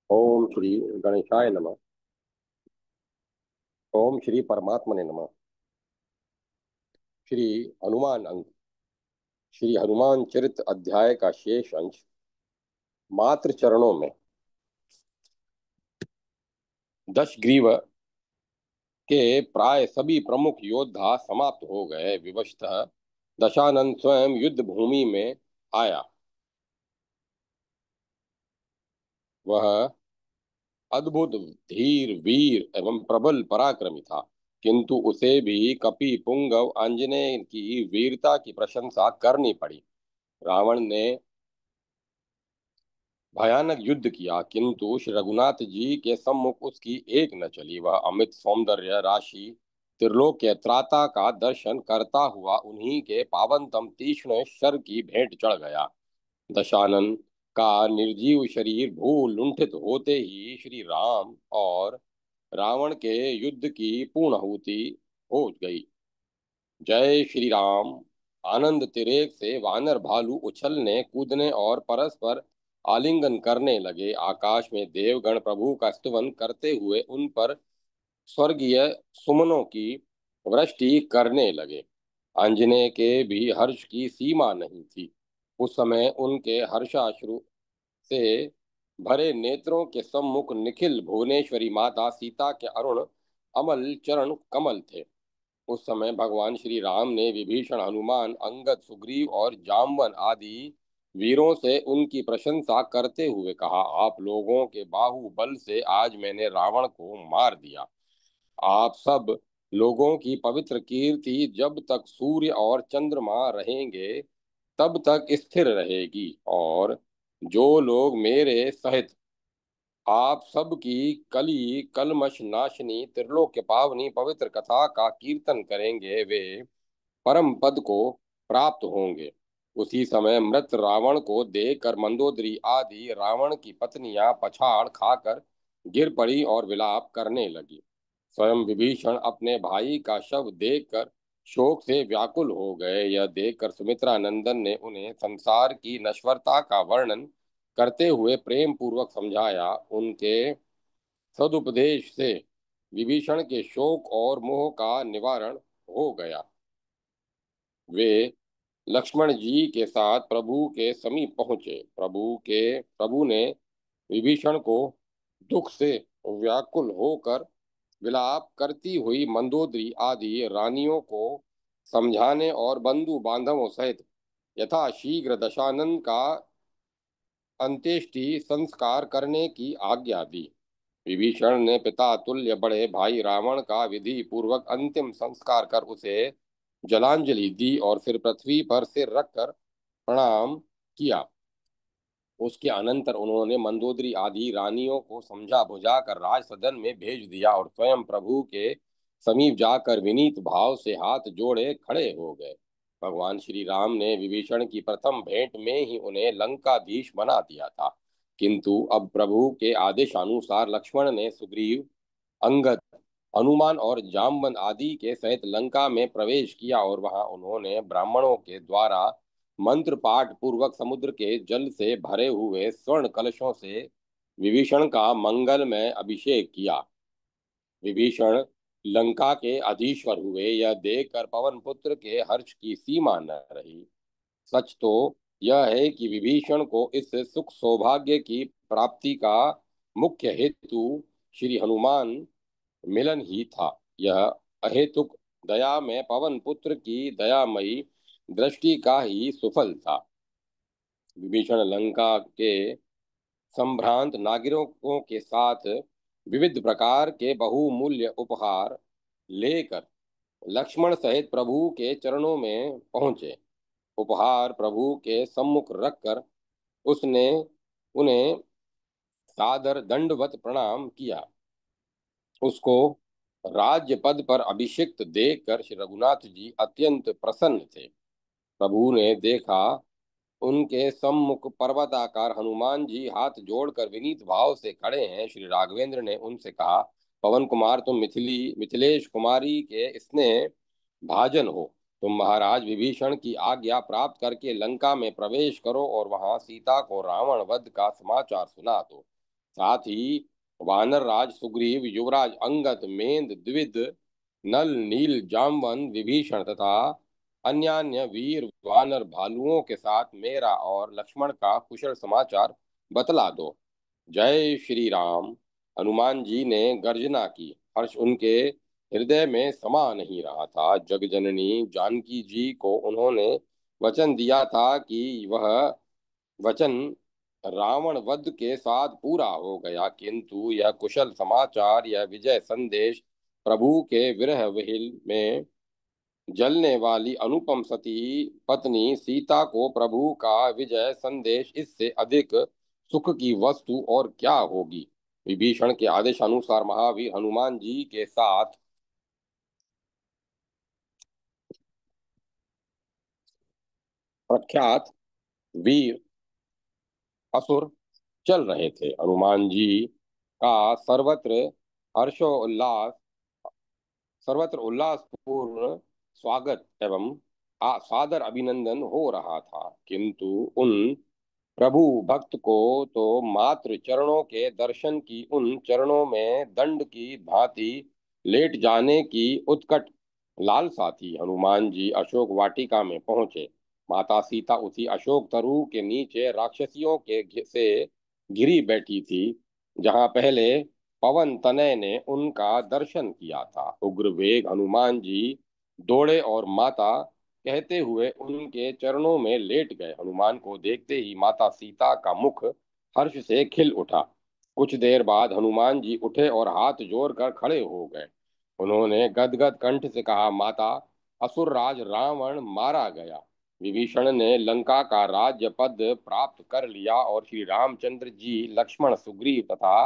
ओम श्री गणेशाय नमः। ओम श्री परमात्मने नमः। श्री हनुमान अंक श्री हनुमान चरित अध्याय का शेष अंश मात्र चरणों में। दशग्रीव के प्राय सभी प्रमुख योद्धा समाप्त हो गए। विवशतः दशानन स्वयं युद्ध भूमि में आया। वह अद्भुत धीर वीर एवं प्रबल पराक्रमी था, किंतु उसे भी कपि पुंगव आंजनेय की वीरता की प्रशंसा करनी पड़ी। रावण ने भयानक युद्ध किया, किंतु श्री रघुनाथ जी के सम्मुख उसकी एक न चली। वह अमित सौंदर्य राशि त्रिलोक्य त्राता का दर्शन करता हुआ उन्हीं के पावनतम तीक्ष्ण शर की भेंट चढ़ गया। दशानन का निर्जीव शरीर भू लुंठित होते ही श्री राम और रावण के युद्ध की पूर्णाहुति हो गई। जय श्री राम। आनंद तिरेक से वानर भालू उछलने कूदने और परस्पर आलिंगन करने लगे। आकाश में देवगण प्रभु का स्तुवन करते हुए उन पर स्वर्गीय सुमनों की वृष्टि करने लगे। अंजने के भी हर्ष की सीमा नहीं थी। उस समय उनके हर्षाश्रु से भरे नेत्रों के सम्मुख निखिल भुवनेश्वरी माता सीता के अरुण अमल चरण कमल थे। उस समय भगवान श्री राम ने विभीषण, हनुमान, अंगद, सुग्रीव और जामवन आदि वीरों से उनकी प्रशंसा करते हुए कहा, आप लोगों के बाहुबल से आज मैंने रावण को मार दिया। आप सब लोगों की पवित्र कीर्ति जब तक सूर्य और चंद्रमा रहेंगे तब तक स्थिर रहेगी, और जो लोग मेरे सहित आप सबकी कली कलमश नाशनी त्रिलोक्य पावनी पवित्र कथा का कीर्तन करेंगे, वे परम पद को प्राप्त होंगे। उसी समय मृत रावण को देखकर मंदोदरी आदि रावण की पत्नियां पछाड़ खाकर गिर पड़ी और विलाप करने लगी। स्वयं विभीषण अपने भाई का शव देखकर शोक से व्याकुल हो गए। यह देखकर सुमित्रा नंदन ने उन्हें संसार की नश्वरता का वर्णन करते हुए प्रेम पूर्वक समझाया। उनके सदुपदेश से विभीषण के शोक और मोह का निवारण हो गया। वे लक्ष्मण जी के साथ प्रभु के समीप पहुंचे। प्रभु ने विभीषण को दुख से व्याकुल होकर विलाप करती हुई मंदोदरी आदि रानियों को समझाने और बंधु बांधवों सहित यथाशीघ्र दशानन का अंत्येष्टि संस्कार करने की आज्ञा दी। विभीषण ने पिता तुल्य बड़े भाई रावण का विधि पूर्वक अंतिम संस्कार कर उसे जलांजलि दी और फिर पृथ्वी पर सिर रखकर प्रणाम किया। उसके अनंतर उन्होंने मंदोदरी आदि रानियों को समझा बुझाकर राज सदन में भेज दिया और स्वयं प्रभु के समीप जाकर विनीत भाव से हाथ जोड़े खड़े हो गए। भगवान श्री राम ने विभीषण की प्रथम भेंट में ही उन्हें लंकाधीश बना दिया था, किंतु अब प्रभु के आदेशानुसार लक्ष्मण ने सुग्रीव, अंगद, हनुमान और जामवन आदि के सहित लंका में प्रवेश किया और वहां उन्होंने ब्राह्मणों के द्वारा मंत्र पाठ पूर्वक समुद्र के जल से भरे हुए स्वर्ण कलशों से विभीषण का मंगलमय अभिषेक किया। विभीषण लंका के अधीश्वर हुए। यह देखकर पवन पुत्र के हर्ष की सीमा न रही। सच तो यह है कि विभीषण को इस सुख सौभाग्य की प्राप्ति का मुख्य हेतु श्री हनुमान मिलन ही था। यह अहेतुक दया में पवन पुत्र की दयामयी दृष्टि का ही सुफल था। विभीषण लंका के संभ्रांत नागरिकों के साथ विविध प्रकार के बहुमूल्य उपहार लेकर लक्ष्मण सहित प्रभु के चरणों में पहुंचे। उपहार प्रभु के सम्मुख रखकर उसने उन्हें सादर दंडवत प्रणाम किया। उसको राज्य पद पर अभिषिक्त देखकर श्री रघुनाथ जी अत्यंत प्रसन्न थे। प्रभु ने देखा उनके सम्मुख पर्वताकार हनुमान जी हाथ जोड़कर विनीत भाव से खड़े हैं। श्री राघवेंद्र ने उनसे कहा, पवन कुमार, तुम मिथिलेश कुमारी के स्नेह भाजन हो, तुम महाराज विभीषण की आज्ञा प्राप्त करके लंका में प्रवेश करो और वहां सीता को रावण वध का समाचार सुना दो। साथ ही वानर राज सुग्रीव, युवराज अंगद, मेंद, द्विविद, नल, नील, जामवन, विभीषण तथा अन्य अन्य वीर वानर भालुओं के साथ मेरा और लक्ष्मण का कुशल समाचार बतला दो। जय श्री राम। हनुमान जी ने गर्जना की। हर्ष उनके हृदय में समा नहीं रहा था। जगजननी जानकी जी को उन्होंने वचन दिया था कि वह वचन रावण वध के साथ पूरा हो गया, किंतु यह कुशल समाचार, यह विजय संदेश, प्रभु के विरह विहिल में जलने वाली अनुपम सती पत्नी सीता को प्रभु का विजय संदेश, इससे अधिक सुख की वस्तु और क्या होगी। विभीषण के आदेशानुसार महावीर हनुमान जी के साथ प्रख्यात वीर असुर चल रहे थे। हनुमान जी का हर्षोल्लास सर्वत्र उल्लासपूर्ण स्वागत एवं सादर अभिनंदन हो रहा था, किंतु उन प्रभु भक्त को तो मात्र चरणों के दर्शन की, उन चरणों में दंड की भांति लेट जाने की उत्कट लालसा थी। हनुमान जी अशोक वाटिका में पहुंचे। माता सीता उसी अशोक तरु के नीचे राक्षसियों के से घिरी बैठी थी, जहां पहले पवन तनय ने उनका दर्शन किया था। उग्र वेग हनुमान जी दौड़े और माता कहते हुए उनके चरणों में लेट गए। हनुमान को देखते ही माता सीता का मुख हर्ष से खिल उठा। कुछ देर बाद हनुमान जी उठे और हाथ जोड़कर खड़े हो गए। उन्होंने गदगद कंठ से कहा, माता, असुर राज रावण मारा गया। विभीषण ने लंका का राज्य पद प्राप्त कर लिया और श्री रामचंद्र जी, लक्ष्मण, सुग्रीव तथा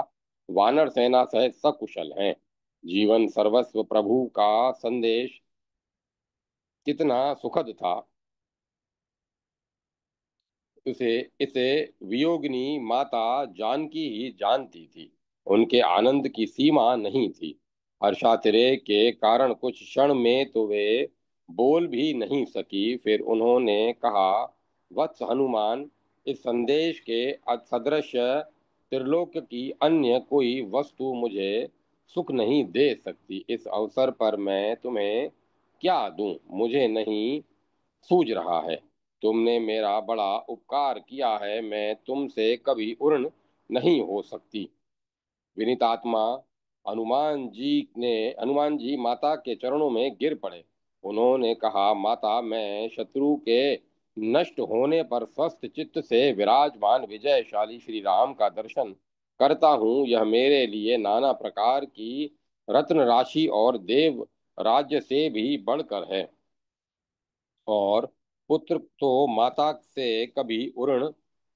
वानर सेना सहित सकुशल हैं। जीवन सर्वस्व प्रभु का संदेश कितना सुखद था, उसे इसे वियोगिनी माता जानकी ही जानती थी। उनके आनंद की सीमा नहीं थी। हर्षातिरेक के कारण कुछ क्षण में तो वे बोल भी नहीं सकी। फिर उन्होंने कहा, वत्स हनुमान, इस संदेश के सदृश त्रिलोक की अन्य कोई वस्तु मुझे सुख नहीं दे सकती। इस अवसर पर मैं तुम्हें क्या दूं, मुझे नहीं सूझ रहा है। तुमने मेरा बड़ा उपकार किया है, मैं तुमसे कभी उर्ण नहीं हो सकती। विनीतात्मा हनुमान जी माता के चरणों में गिर पड़े। उन्होंने कहा, माता, मैं शत्रु के नष्ट होने पर स्वस्थ चित्त से विराजमान विजयशाली श्री राम का दर्शन करता हूँ। यह मेरे लिए नाना प्रकार की रत्न राशि और देव राज्य से भी बढ़कर है। और पुत्र तो माता से कभी उर्ण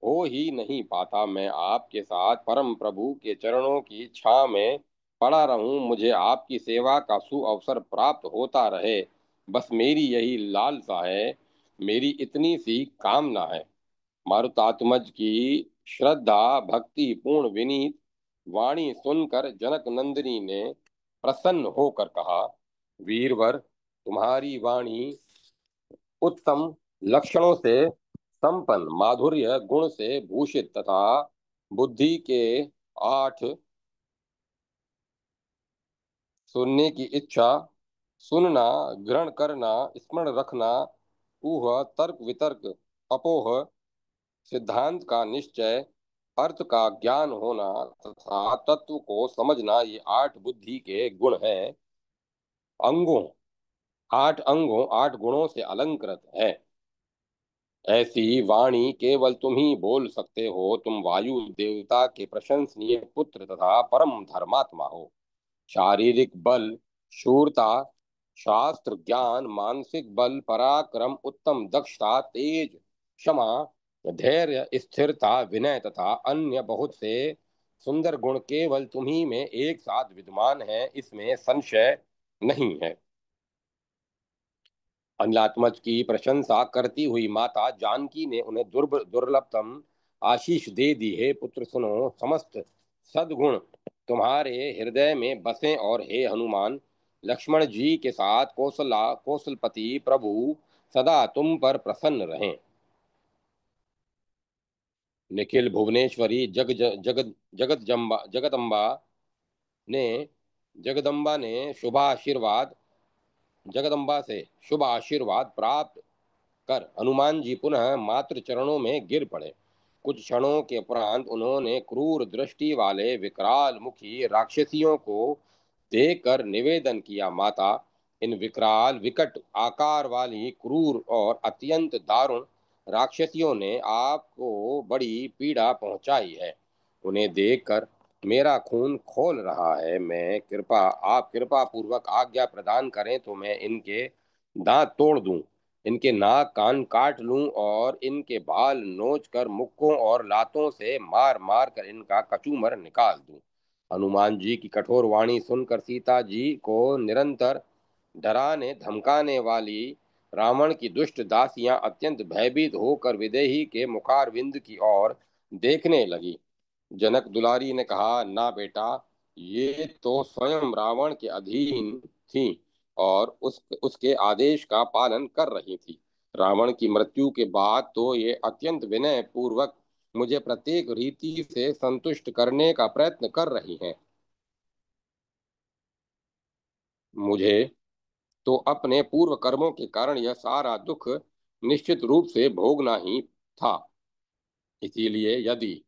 हो ही नहीं पाता। मैं आपके साथ परम प्रभु के चरणों की छां में पड़ा रहूं, मुझे आपकी सेवा का सुअवसर प्राप्त होता रहे, बस मेरी यही लालसा है, मेरी इतनी सी कामना है। मारुतात्मज की श्रद्धा भक्ति पूर्ण विनीत वाणी सुनकर जनक नंदिनी ने प्रसन्न होकर कहा, वीरवर, तुम्हारी वाणी उत्तम लक्षणों से संपन्न, माधुर्य गुण से भूषित तथा बुद्धि के आठ, सुनने की इच्छा, सुनना, ग्रहण करना, स्मरण रखना, ऊह, तर्क वितर्क, अपोह, सिद्धांत का निश्चय, अर्थ का ज्ञान होना तथा तत्व को समझना, ये आठ बुद्धि के गुण हैं। अंगों आठ गुणों से अलंकृत है। ऐसी वाणी केवल तुम ही बोल सकते हो। तुम वायु देवता के प्रशंसनीय पुत्र तथा परम धर्मात्मा हो। शारीरिक बल, शूरता, शास्त्र ज्ञान, मानसिक बल, पराक्रम, उत्तम दक्षता, तेज, क्षमा, धैर्य, स्थिरता, विनय तथा अन्य बहुत से सुंदर गुण केवल तुम्ही में एक साथ विद्यमान है, इसमें संशय नहीं है। अनिलात्मज की प्रशंसा करती हुई माता जानकी ने उन्हें दुर्लभतम आशीष दे दी। हे पुत्र, सुनो, समस्त सद्गुण तुम्हारे हृदय में बसे और हे हनुमान, लक्ष्मण जी के साथ कौशलपति प्रभु सदा तुम पर प्रसन्न रहें। निखिल भुवनेश्वरी ने जगदम्बा ने शुभाशीर्वाद जगदम्बा से शुभ आशीर्वाद प्राप्त कर हनुमान जी पुनः मातृ चरणों में गिर पड़े। कुछ क्षणों के उपरांत उन्होंने क्रूर दृष्टि वाले विकराल मुखी राक्षसियों को देखकर निवेदन किया, माता, इन विकराल विकट आकार वाली क्रूर और अत्यंत दारुण राक्षसियों ने आपको बड़ी पीड़ा पहुंचाई है। उन्हें देखकर मेरा खून खोल रहा है। आप कृपा पूर्वक आज्ञा प्रदान करें तो मैं इनके दांत तोड़ दूं, इनके नाक कान काट लूं और इनके बाल नोच कर मुक्कों और लातों से मार मार कर इनका कचूमर निकाल दूं। हनुमान जी की कठोर वाणी सुनकर सीता जी को निरंतर डराने धमकाने वाली रावण की दुष्ट दासियां अत्यंत भयभीत होकर विदेही के मुखारविंद की ओर देखने लगी। जनक दुलारी ने कहा, ना बेटा, ये तो स्वयं रावण के अधीन थी और उसके आदेश का पालन कर रही थी। रावण की मृत्यु के बाद तो ये अत्यंत विनय पूर्वक मुझे प्रत्येक रीति से संतुष्ट करने का प्रयत्न कर रही हैं। मुझे तो अपने पूर्व कर्मों के कारण यह सारा दुख निश्चित रूप से भोगना ही था। इसीलिए यदि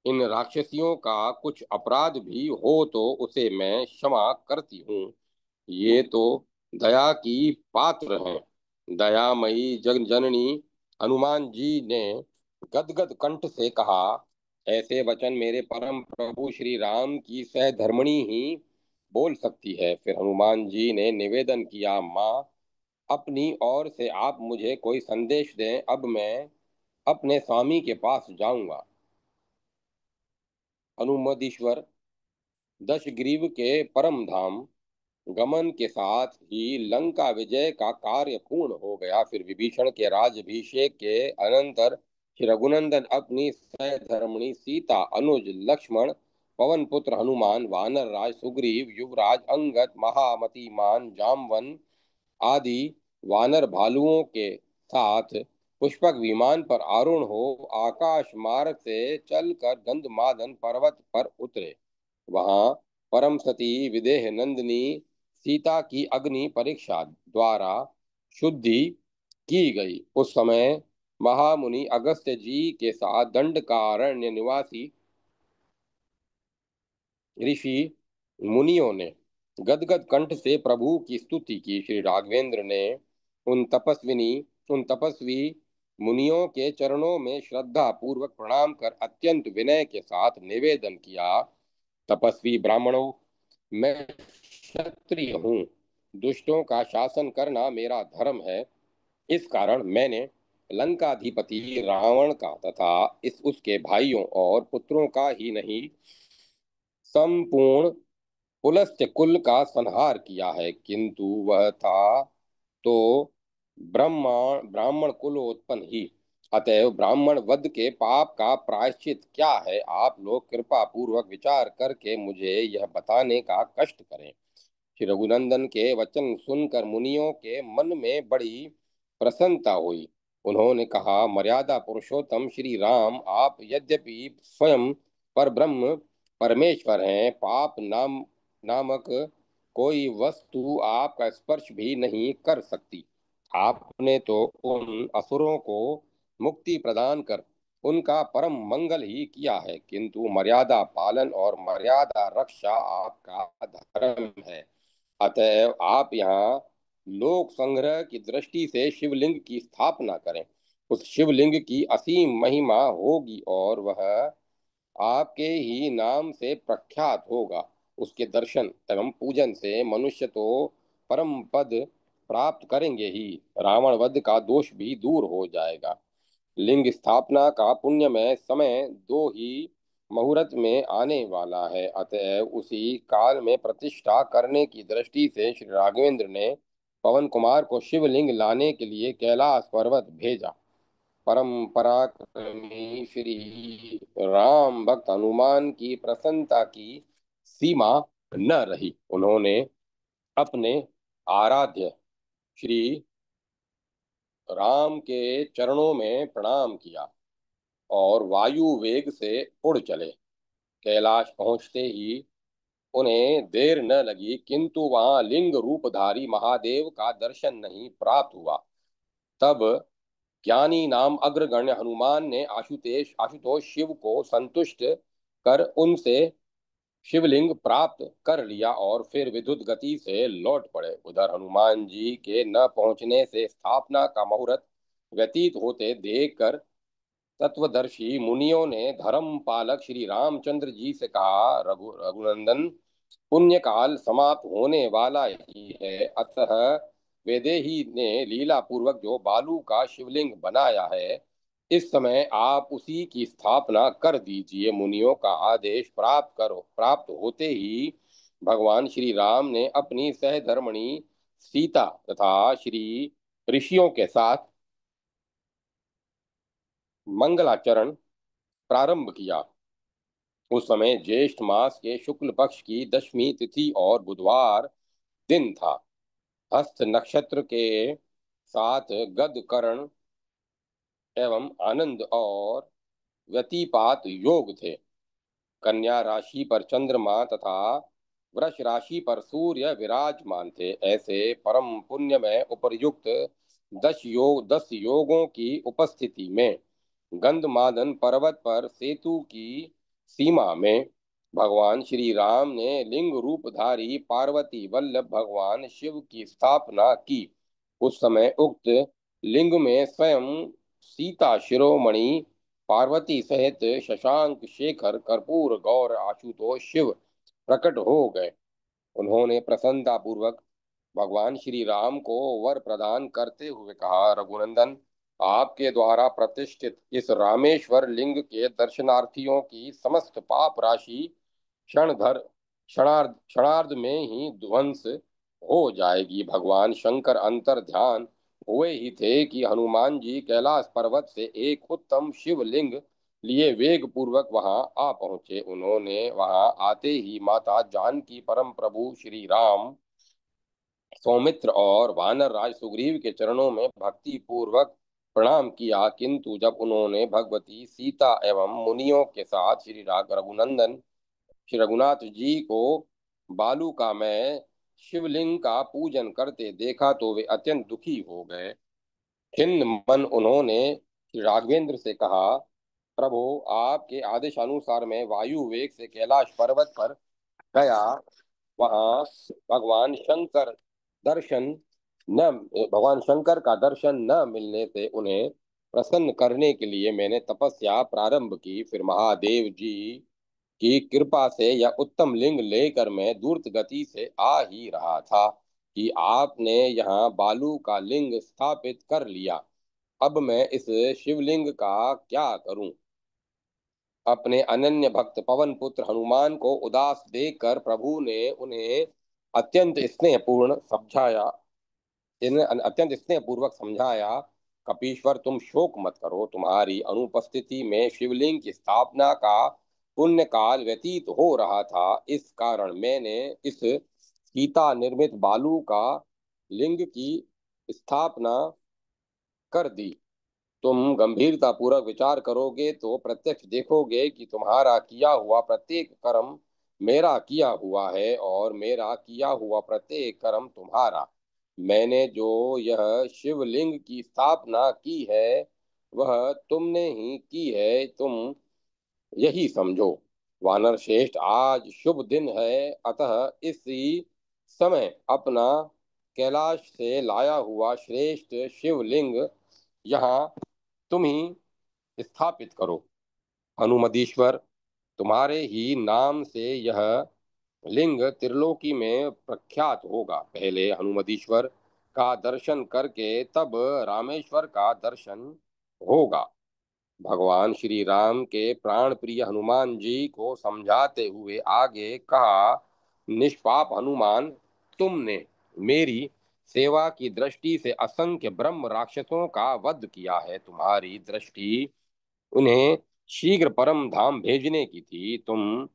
इन राक्षसियों का कुछ अपराध भी हो तो उसे मैं क्षमा करती हूँ। ये तो दया की पात्र हैं। दयामयी जग जननी हनुमान जी ने गदगद कंठ से कहा, ऐसे वचन मेरे परम प्रभु श्री राम की सहधर्मिणी ही बोल सकती है। फिर हनुमान जी ने निवेदन किया, माँ, अपनी ओर से आप मुझे कोई संदेश दें, अब मैं अपने स्वामी के पास जाऊंगा। अनुमदीश्वर दशग्रीव के परम धाम गमन के साथ ही लंका विजय का कार्य पूर्ण हो गया। फिर विभीषण के राज्याभिषेक के अनंतर श्री रघुनंदन अपनी सहधर्मिणी सीता, अनुज लक्ष्मण, पवन पुत्र हनुमान, वानर राज सुग्रीव, युवराज अंगद, महामतिमान जामवन आदि वानर भालुओं के साथ पुष्पक विमान पर आरूढ़ हो आकाश मार्ग से चलकर गंधमादन पर्वत पर उतरे। वहां परम सती विदेह नंदिनी सीता की अग्नि परीक्षा द्वारा शुद्धि की गई। उस समय महामुनि अगस्त्य जी के साथ दंडकारण्य निवासी ऋषि मुनियों ने गदगद कंठ से प्रभु की स्तुति की। श्री राघवेंद्र ने उन तपस्वी मुनियों के चरणों में श्रद्धा पूर्वक प्रणाम कर अत्यंत विनय के साथ निवेदन किया, तपस्वी ब्राह्मणों, मैं क्षत्रिय हूँ। दुष्टों का शासन करना मेरा धर्म है। इस कारण मैंने लंकाधिपति रावण का तथा इस उसके भाइयों और पुत्रों का ही नहीं, संपूर्ण पुलस्त्य कुल का संहार किया है। किंतु वह था तो ब्राह्मण ब्राह्मण कुलोत्पन्न ही, अतएव ब्राह्मण वध के पाप का प्रायश्चित क्या है, आप लोग कृपा पूर्वक विचार करके मुझे यह बताने का कष्ट करें। श्री रघुनंदन के वचन सुनकर मुनियों के मन में बड़ी प्रसन्नता हुई। उन्होंने कहा, मर्यादा पुरुषोत्तम श्री राम, आप यद्यपि स्वयं पर ब्रह्म परमेश्वर हैं, पाप नामक कोई वस्तु आपका स्पर्श भी नहीं कर सकती। आपने तो उन असुरों को मुक्ति प्रदान कर उनका परम मंगल ही किया है, किंतु मर्यादा पालन और मर्यादा रक्षा आपका धर्म है। अतएव आप यहाँ लोक संग्रह की दृष्टि से शिवलिंग की स्थापना करें। उस शिवलिंग की असीम महिमा होगी और वह आपके ही नाम से प्रख्यात होगा। उसके दर्शन एवं पूजन से मनुष्य तो परम पद प्राप्त करेंगे ही, रावण वध का दोष भी दूर हो जाएगा। लिंग स्थापना का पुण्यमय समय दो ही मुहूर्त में आने वाला है। अतएव उसी काल में प्रतिष्ठा करने की दृष्टि से श्री राघवेंद्र ने पवन कुमार को शिवलिंग लाने के लिए कैलाश पर्वत भेजा। परम पराक्रमी श्री राम भक्त हनुमान की प्रसन्नता की सीमा न रही। उन्होंने अपने आराध्य श्री राम के चरणों में प्रणाम किया और वायु वेग से उड़ चले। कैलाश पहुंचते ही उन्हें देर न लगी, किंतु वहां लिंग रूपधारी महादेव का दर्शन नहीं प्राप्त हुआ। तब ज्ञानी नाम अग्रगण्य हनुमान ने आशुतोष आशुतोष शिव को संतुष्ट कर उनसे शिवलिंग प्राप्त कर लिया और फिर विद्युत गति से लौट पड़े। उधर हनुमान जी के न पहुंचने से स्थापना का मुहूर्त व्यतीत होते देखकर तत्वदर्शी मुनियों ने धर्म पालक श्री रामचंद्र जी से कहा, रघुनंदन, पुण्य काल समाप्त होने वाला ही है, अतः वैदेही ने लीला पूर्वक जो बालू का शिवलिंग बनाया है, इस समय आप उसी की स्थापना कर दीजिए। मुनियों का आदेश प्राप्त होते ही भगवान श्री राम ने अपनी सहधर्मणी सीता तथा श्री ऋषियों के साथ मंगलाचरण प्रारंभ किया। उस समय ज्येष्ठ मास के शुक्ल पक्ष की दशमी तिथि और बुधवार दिन था। हस्त नक्षत्र के साथ गद करण एवं आनंद और व्यतिपात योग थे। कन्या राशि पर चंद्रमा तथा वृष राशि पर सूर्य विराजमान थे। ऐसे परम पुण्य में उपर्युक्त 10 योगों की उपस्थिति में गंधमादन पर्वत पर सेतु की सीमा में भगवान श्री राम ने लिंग रूपधारी पार्वती वल्लभ भगवान शिव की स्थापना की। उस समय उक्त लिंग में स्वयं सीता शिरोमणि पार्वती सहित शशांक शेखर कर्पूर गौर आशुतोष शिव प्रकट हो गए। उन्होंने प्रसन्नता पूर्वक भगवान श्री राम को वर प्रदान करते हुए कहा, रघुनंदन, आपके द्वारा प्रतिष्ठित इस रामेश्वर लिंग के दर्शनार्थियों की समस्त पाप राशि क्षणार्ध में ही ध्वंस हो जाएगी। भगवान शंकर अंतर ध्यान हुए ही थे कि हनुमान जी कैलाश पर्वत से एक उत्तम शिवलिंग लिए वेग पूर्वक वहां आ पहुंचे। उन्होंने वहां आते ही माता जानकी, परम प्रभु श्री राम, सौमित्र और वानर राज सुग्रीव के चरणों में भक्ति पूर्वक प्रणाम किया, किंतु जब उन्होंने भगवती सीता एवं मुनियों के साथ श्री रघुनंदन श्री रघुनाथ जी को बालूका में शिवलिंग का पूजन करते देखा तो वे अत्यंत दुखी हो गए। खिन्न मन उन्होंने श्री राघवेंद्र से कहा, प्रभु, आपके आदेशानुसार मैं वायु वेग से कैलाश पर्वत पर गया। वहां भगवान शंकर दर्शन न भगवान शंकर का दर्शन न मिलने से उन्हें प्रसन्न करने के लिए मैंने तपस्या प्रारंभ की। फिर महादेव जी की कृपा से यह उत्तम लिंग लेकर मैं दूर्त गति से आ ही रहा था कि आपने यहाँ बालू का लिंग स्थापित कर लिया। अब मैं इस शिवलिंग का क्या करूं? अपने अनन्य भक्त पवन पुत्र हनुमान को उदास देखकर प्रभु ने उन्हें अत्यंत स्नेहपूर्ण समझाया इन्हें अत्यंत स्नेहपूर्वक समझाया, कपीश्वर, तुम शोक मत करो। तुम्हारी अनुपस्थिति में शिवलिंग की स्थापना का पुण्य काल व्यतीत हो रहा था। इस कारण मैंने इस सीता निर्मित बालू का लिंग की स्थापना कर दी। तुम गंभीरता पूर्वक विचार करोगे तो प्रत्यक्ष देखोगे कि तुम्हारा किया हुआ प्रत्येक कर्म मेरा किया हुआ है और मेरा किया हुआ प्रत्येक कर्म तुम्हारा। मैंने जो यह शिवलिंग की स्थापना की है वह तुमने ही की है, तुम यही समझो। वानर श्रेष्ठ, आज शुभ दिन है, अतः इसी समय अपना कैलाश से लाया हुआ श्रेष्ठ शिवलिंग यहाँ तुम ही स्थापित करो। हनुमदीश्वर, तुम्हारे ही नाम से यह लिंग त्रिलोकी में प्रख्यात होगा। पहले हनुमदीश्वर का दर्शन करके तब रामेश्वर का दर्शन होगा। भगवान श्री राम के प्राण प्रिय हनुमान जी को समझाते हुए आगे कहा, निष्पाप हनुमान, तुमने मेरी सेवा की दृष्टि से असंख्य ब्रह्म राक्षसों का वध किया है। तुम्हारी दृष्टि उन्हें शीघ्र परम धाम भेजने की थी। तुम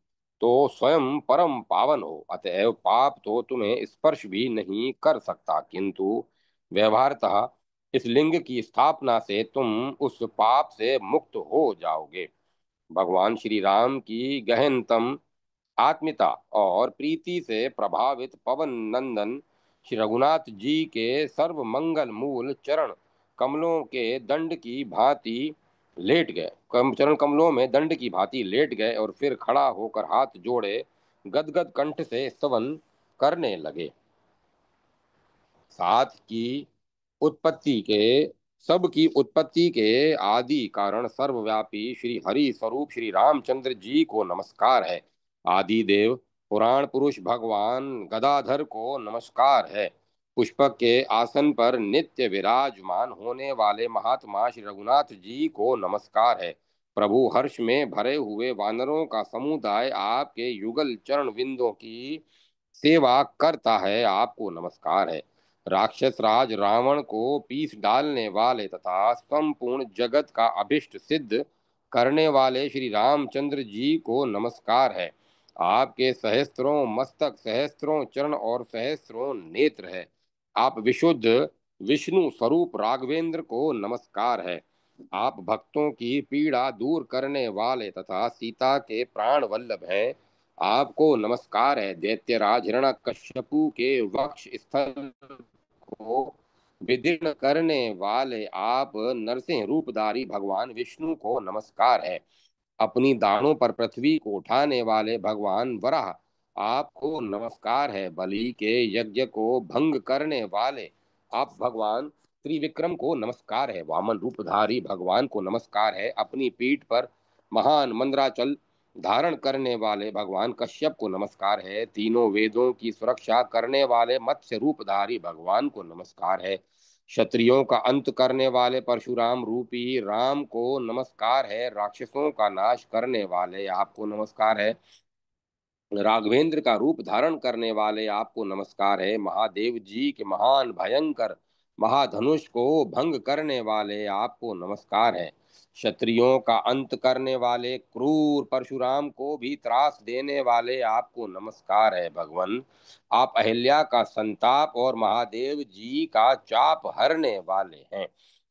तो स्वयं परम पावन हो, अतएव पाप तो तुम्हें स्पर्श भी नहीं कर सकता, किंतु व्यवहारतः इस लिंग की स्थापना से तुम उस पाप से मुक्त हो जाओगे। भगवान श्री राम की गहनतम आत्मीयता और प्रीति से प्रभावित पवन नंदन श्री रघुनाथ जी के सर्व मंगल मूल चरण कमलों के दंड की भांति लेट गए, चरण कमलों में दंड की भांति लेट गए और फिर खड़ा होकर हाथ जोड़े गदगद कंठ से स्तवन करने लगे। सात की उत्पत्ति के सब की उत्पत्ति के आदि कारण सर्वव्यापी श्री हरि स्वरूप श्री रामचंद्र जी को नमस्कार है। आदि देव पुराण पुरुष भगवान गदाधर को नमस्कार है। पुष्पक के आसन पर नित्य विराजमान होने वाले महात्मा श्री रघुनाथ जी को नमस्कार है। प्रभु हर्ष में भरे हुए वानरों का समुदाय आपके युगल चरण विंदों की सेवा करता है, आपको नमस्कार है। राक्षस राज रावण को पीस डालने वाले तथा संपूर्ण जगत का अभिष्ट सिद्ध करने वाले श्री रामचंद्र जी को नमस्कार है। आपके सहस्त्रों मस्तक, सहस्त्रों चरण और सहस्त्रों नेत्र है। आप विशुद्ध विष्णु स्वरूप राघवेंद्र को नमस्कार है। आप भक्तों की पीड़ा दूर करने वाले तथा सीता के प्राण वल्लभ हैं, आपको नमस्कार है। दैत्यराज हिरण्यकश्यपु के वक्ष स्थल को विदीर्ण करने वाले आप नरसिंह रूपधारी भगवान विष्णु को नमस्कार है। अपनी दाढ़ों पर पृथ्वी को उठाने वाले भगवान वराह, आपको नमस्कार है। बलि के यज्ञ को भंग करने वाले आप भगवान त्रिविक्रम को नमस्कार है। वामन रूपधारी भगवान को नमस्कार है। अपनी पीठ पर महान मंद्राचल धारण करने वाले भगवान कश्यप को नमस्कार है। तीनों वेदों की सुरक्षा करने वाले मत्स्य रूपधारी भगवान को नमस्कार है। क्षत्रियों का अंत करने वाले परशुराम रूपी राम को नमस्कार है। राक्षसों का नाश करने वाले आपको नमस्कार है। राघवेंद्र का रूप धारण करने वाले आपको नमस्कार है। महादेव जी के महान भयंकर महाधनुष को भंग करने वाले आपको नमस्कार है। क्षत्रियों का अंत करने वाले क्रूर परशुराम को भी त्रास देने वाले आपको नमस्कार है। भगवान, आप अहिल्या का संताप और महादेव जी का चाप हरने वाले हैं,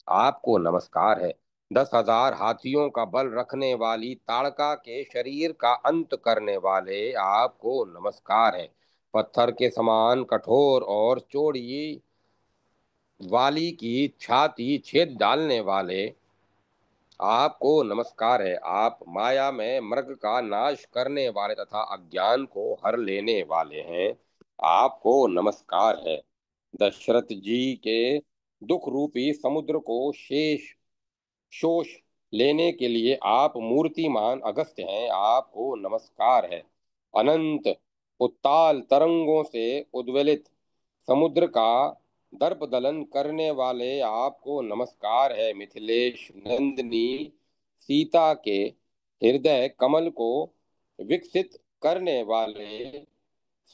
आपको नमस्कार है। 10,000 हाथियों का बल रखने वाली ताड़का के शरीर का अंत करने वाले आपको नमस्कार है। पत्थर के समान कठोर और चौड़ी वाली की छाती छेद डालने वाले आपको नमस्कार है। आप माया में मृग का नाश करने वाले तथा अज्ञान को हर लेने वाले हैं, आपको नमस्कार है। दशरथ जी के दुख रूपी समुद्र को शेष शोष लेने के लिए आप मूर्तिमान अगस्त्य हैं, आपको नमस्कार है। अनंत उत्ताल तरंगों से उद्वेलित समुद्र का दर्प दलन करने वाले आपको नमस्कार है। मिथिलेश नंदिनी सीता के हृदय कमल को विकसित करने वाले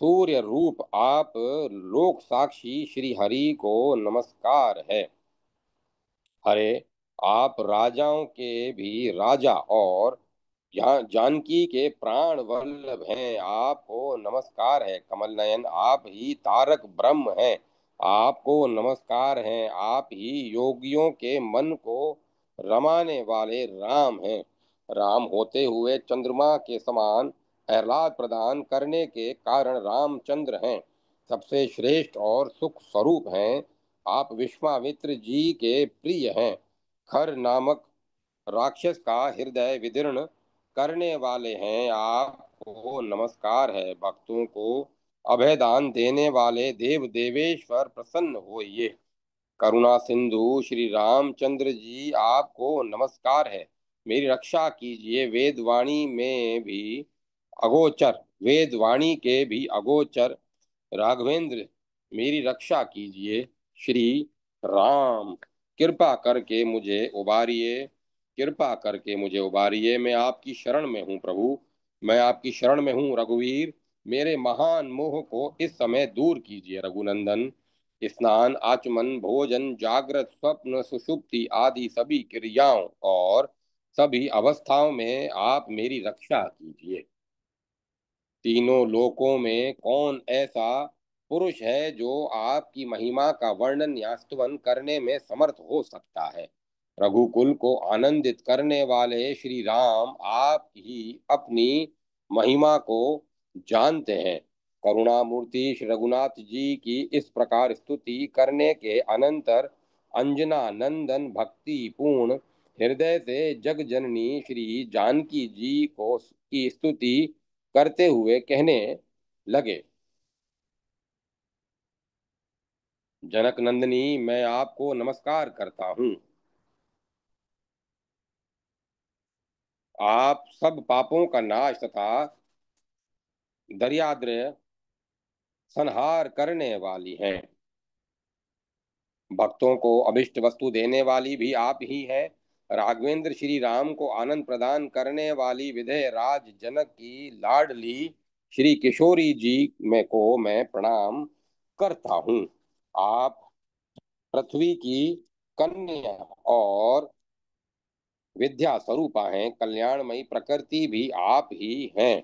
सूर्य रूप आप लोक साक्षी श्री हरि को नमस्कार है। अरे, आप राजाओं के भी राजा और जानकी के प्राण वल्लभ हैं, आपको नमस्कार है। कमल नयन, आप ही तारक ब्रह्म हैं, आपको नमस्कार है। आप ही योगियों के मन को रमाने वाले राम हैं। राम होते हुए चंद्रमा के समान आह्लाद प्रदान करने के कारण रामचंद्र हैं, सबसे श्रेष्ठ और सुख स्वरूप हैं। आप विश्वामित्र जी के प्रिय हैं। खर नामक राक्षस का हृदय विदीर्ण करने वाले हैं, आपको नमस्कार है। भक्तों को अभयदान देने वाले देव देवेश्वर प्रसन्न होइए। करुणा सिंधु श्री रामचंद्र जी, आपको नमस्कार है। मेरी रक्षा कीजिए। वेदवाणी में भी अगोचर, वेदवाणी के भी अगोचर राघवेंद्र, मेरी रक्षा कीजिए। श्री राम, कृपा करके मुझे उबारिए, कृपा करके मुझे उबारिए। मैं आपकी शरण में हूँ प्रभु, मैं आपकी शरण में हूँ रघुवीर। मेरे महान मोह को इस समय दूर कीजिए रघुनंदन। स्नान, आचमन, भोजन, जागृत, स्वप्न, सुषुप्ति आदि सभी क्रियाओं और सभी अवस्थाओं में आप मेरी रक्षा कीजिए। तीनों लोकों में कौन ऐसा पुरुष है जो आपकी महिमा का वर्णन या स्तुति करने में समर्थ हो सकता है। रघुकुल को आनंदित करने वाले श्री राम आप ही अपनी महिमा को जानते हैं। करुणामूर्ति श्री रघुनाथ जी की इस प्रकार स्तुति करने के अनंतर अंजना नंदन भक्ति पूर्ण हृदय से जग जननी श्री जानकी जी को की स्तुति करते हुए कहने लगे, जनक नंदिनी, मैं आपको नमस्कार करता हूँ। आप सब पापों का नाश तथा दरियाद्र संहार करने वाली हैं। भक्तों को अभिष्ट वस्तु देने वाली भी आप ही हैं। राघवेंद्र श्री राम को आनंद प्रदान करने वाली विधेय राज जनक की लाडली श्री किशोरी जी में को मैं प्रणाम करता हूँ। आप पृथ्वी की कन्या और विद्या स्वरूपा हैं। कल्याणमयी प्रकृति भी आप ही हैं।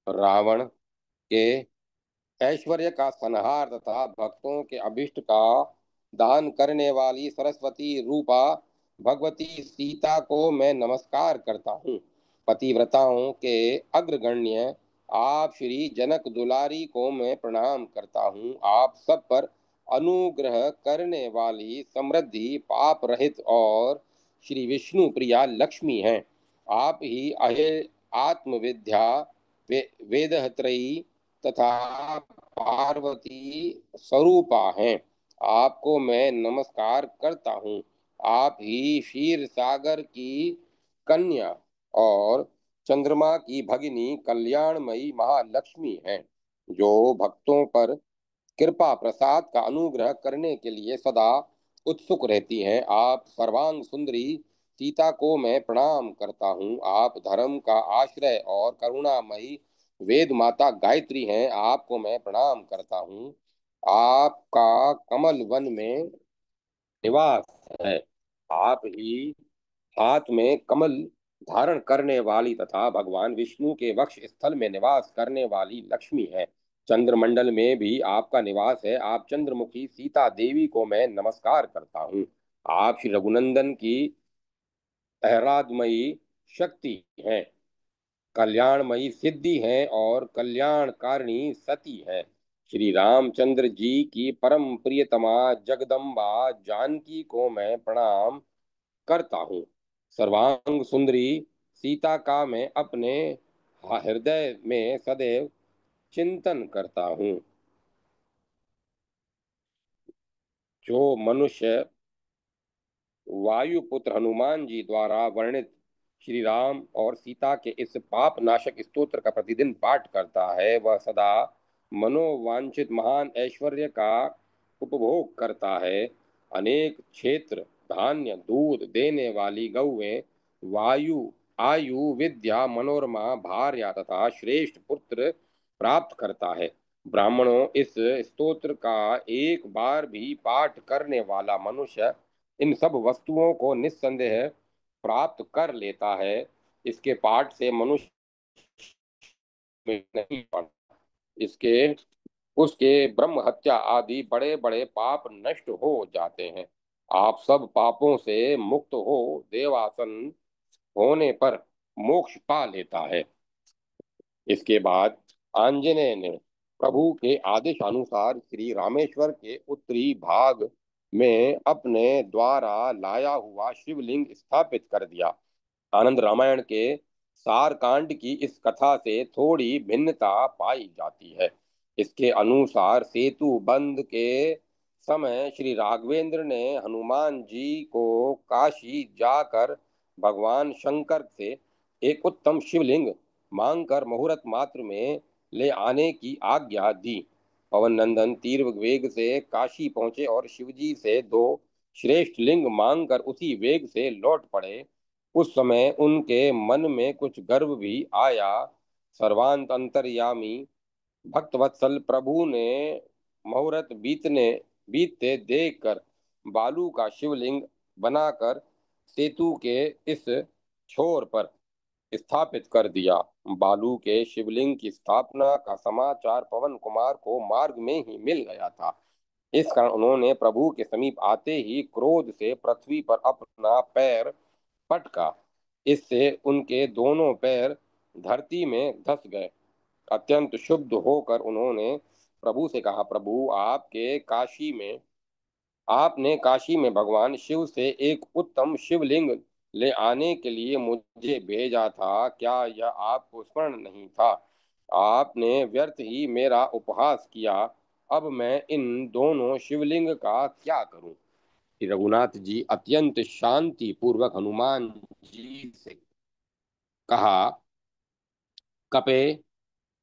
रावण के ऐश्वर्य का संहार तथा भक्तों के अभिष्ट का दान करने वाली सरस्वती रूपा भगवती सीता को मैं नमस्कार करता हूँ। पतिव्रताओं के अग्रगण्य आप श्री जनक दुलारी को मैं प्रणाम करता हूँ। आप सब पर अनुग्रह करने वाली समृद्धि पाप रहित और श्री विष्णु प्रिया लक्ष्मी हैं। आप ही अहे आत्मविद्या वेदत्रयी तथा पार्वती स्वरूपा हैं। आपको मैं नमस्कार करता हूँ। आप ही क्षीर सागर की कन्या और चंद्रमा की भगिनी कल्याणमयी महालक्ष्मी हैं, जो भक्तों पर कृपा प्रसाद का अनुग्रह करने के लिए सदा उत्सुक रहती हैं। आप सर्वांग सुंदरी सीता को मैं प्रणाम करता हूँ। आप धर्म का आश्रय और करुणामयी वेद माता गायत्री हैं। आपको मैं प्रणाम करता हूँ। आपका कमल वन में निवास है। आप ही हाथ में कमल धारण करने वाली तथा भगवान विष्णु के वक्ष स्थल में निवास करने वाली लक्ष्मी है। चंद्रमंडल में भी आपका निवास है। आप चंद्रमुखी सीता देवी को मैं नमस्कार करता हूँ। आप श्री रघुनंदन की आराधमयी शक्ति हैं, कल्याणमयी सिद्धि है और कल्याणकारिणी सती है। श्री रामचंद्र जी की परम प्रियतमा जगदम्बा जानकी को मैं प्रणाम करता हूँ। सर्वांग सुंदरी सीता का मैं अपने हृदय में सदैव चिंतन करता हूँ। जो मनुष्य वायुपुत्र हनुमान जी द्वारा वर्णित श्री राम और सीता के इस पाप नाशक स्तोत्र का प्रतिदिन पाठ करता है, वह सदा मनोवांछित महान ऐश्वर्य का उपभोग करता है। अनेक क्षेत्र धान्य दूध देने वाली गौएं, वायु आयु विद्या मनोरमा भार्या तथा श्रेष्ठ पुत्र प्राप्त करता है। ब्राह्मणों, इस स्तोत्र का एक बार भी पाठ करने वाला मनुष्य इन सब वस्तुओं को निस्संदेह प्राप्त कर लेता है। इसके पाठ से मनुष्य में नहीं पड़ता। इसके उसके ब्रह्म हत्या आदि बड़े बड़े पाप नष्ट हो जाते हैं। आप सब पापों से मुक्त हो देवासन होने पर मोक्ष पा लेता है। इसके बाद आंजनेय ने प्रभु के आदेश अनुसार श्री रामेश्वर के उत्तरी भाग में अपने द्वारा लाया हुआ शिवलिंग स्थापित कर दिया। आनंद रामायण के सार कांड की इस कथा से थोड़ी भिन्नता पाई जाती है। इसके अनुसार सेतु बंध के समय श्री राघवेंद्र ने हनुमान जी को काशी जाकर भगवान शंकर से एक उत्तम शिवलिंग मांगकर मुहूर्त मात्र में ले आने की आज्ञा दी। पवन नंदन तीर वेग से काशी पहुंचे और शिवजी से दो श्रेष्ठ लिंग मांगकर उसी वेग से लौट पड़े। उस समय उनके मन में कुछ गर्व भी आया। सर्वांत अंतर्यामी भक्तवत्सल प्रभु ने मुहूर्त बीतते देखकर बालू का शिवलिंग बनाकर सेतु के इस छोर पर स्थापित कर दिया। बालू के शिवलिंग की स्थापना का समाचार पवन कुमार को मार्ग में ही मिल गया था। इस कारण उन्होंने प्रभु के समीप आते ही क्रोध से पृथ्वी पर अपना पैर पटका। इससे उनके दोनों पैर धरती में धंस गए। अत्यंत शुद्ध होकर उन्होंने प्रभु से कहा, प्रभु आपने काशी में भगवान शिव से एक उत्तम शिवलिंग ले आने के लिए मुझे भेजा था। क्या यह आपको स्मरण नहीं था? आपने व्यर्थ ही मेरा उपहास किया। अब मैं इन दोनों शिवलिंग का क्या करूं? श्री रघुनाथ जी अत्यंत शांति पूर्वक हनुमान जी से कहा, कपे,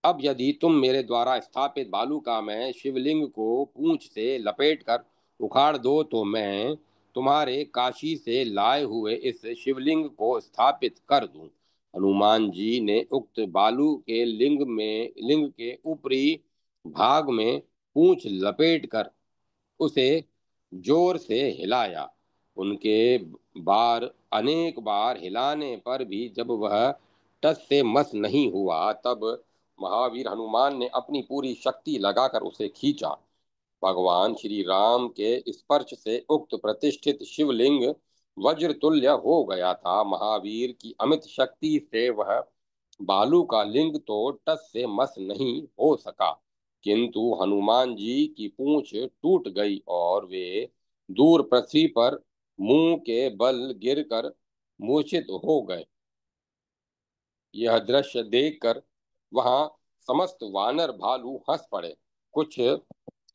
अब यदि तुम मेरे द्वारा स्थापित बालू का मैं शिवलिंग को पूंछ से लपेट कर उखाड़ दो तो मैं तुम्हारे काशी से लाए हुए इस शिवलिंग को स्थापित कर दूं। हनुमान जी ने उक्त बालू के लिंग के ऊपरी भाग में पूंछ लपेट कर उसे जोर से हिलाया। उनके बार अनेक बार हिलाने पर भी जब वह टस से मस नहीं हुआ, तब महावीर हनुमान ने अपनी पूरी शक्ति लगाकर उसे खींचा। भगवान श्री राम के स्पर्श से उक्त प्रतिष्ठित शिवलिंग वज्र तुल्य हो गया था। महावीर की अमित शक्ति से वह बालू का लिंग तो टस से मस नहीं हो सका, किंतु हनुमान जी की पूंछ टूट गई और वे दूर पृथ्वी पर मुंह के बल गिरकर मूर्छित हो गए। यह दृश्य देखकर वहां समस्त वानर भालू हंस पड़े। कुछ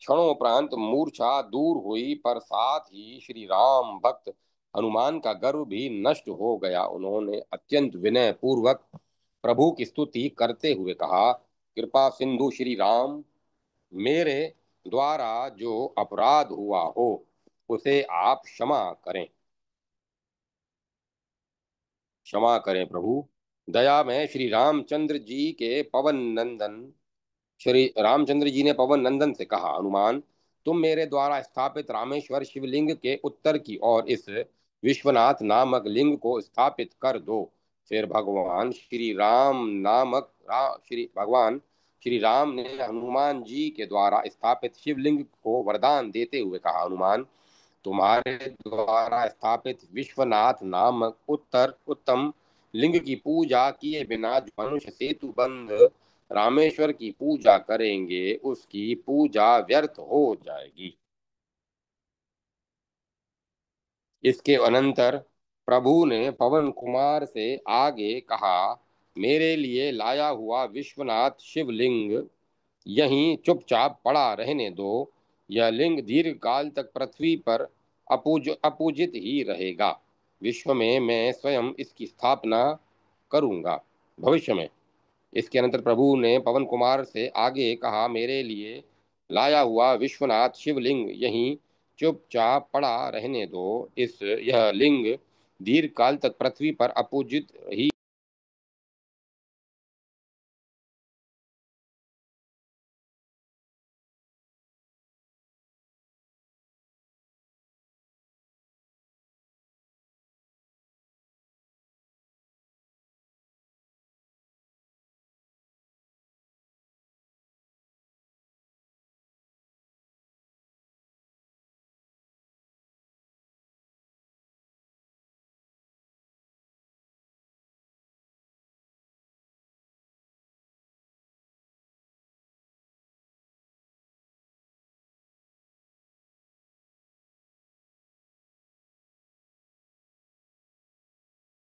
क्षणोपरांत मूर्छा दूर हुई, पर साथ ही श्री राम भक्त हनुमान का गर्व भी नष्ट हो गया। उन्होंने अत्यंत विनय पूर्वक प्रभु की स्तुति करते हुए कहा, कृपा सिंधु श्री राम, मेरे द्वारा जो अपराध हुआ हो उसे आप क्षमा करें प्रभु। दया में श्री रामचंद्र जी के पवन नंदन श्री रामचंद्र जी ने पवन नंदन से कहा, हनुमान, तुम मेरे द्वारा स्थापित रामेश्वर शिवलिंग के उत्तर की ओर इस विश्वनाथ नामक लिंग को स्थापित कर दो। फिर भगवान श्री राम ने हनुमान जी के द्वारा स्थापित शिवलिंग को वरदान देते हुए कहा, हनुमान, तुम्हारे द्वारा स्थापित विश्वनाथ नामक उत्तम लिंग की पूजा किए बिना जो मनुष्य सेतु बंध रामेश्वर की पूजा करेंगे उसकी पूजा व्यर्थ हो जाएगी। इसके अनंतर प्रभु ने पवन कुमार से आगे कहा, मेरे लिए लाया हुआ विश्वनाथ शिवलिंग यहीं चुपचाप पड़ा रहने दो। यह लिंग दीर्घ काल तक पृथ्वी पर अपूजित ही रहेगा। विश्व में मैं स्वयं इसकी स्थापना करूंगा भविष्य में। इसके अनंतर प्रभु ने पवन कुमार से आगे कहा, मेरे लिए लाया हुआ विश्वनाथ शिवलिंग यहीं चुपचाप पड़ा रहने दो। यह लिंग दीर्घ काल तक पृथ्वी पर अपूजित ही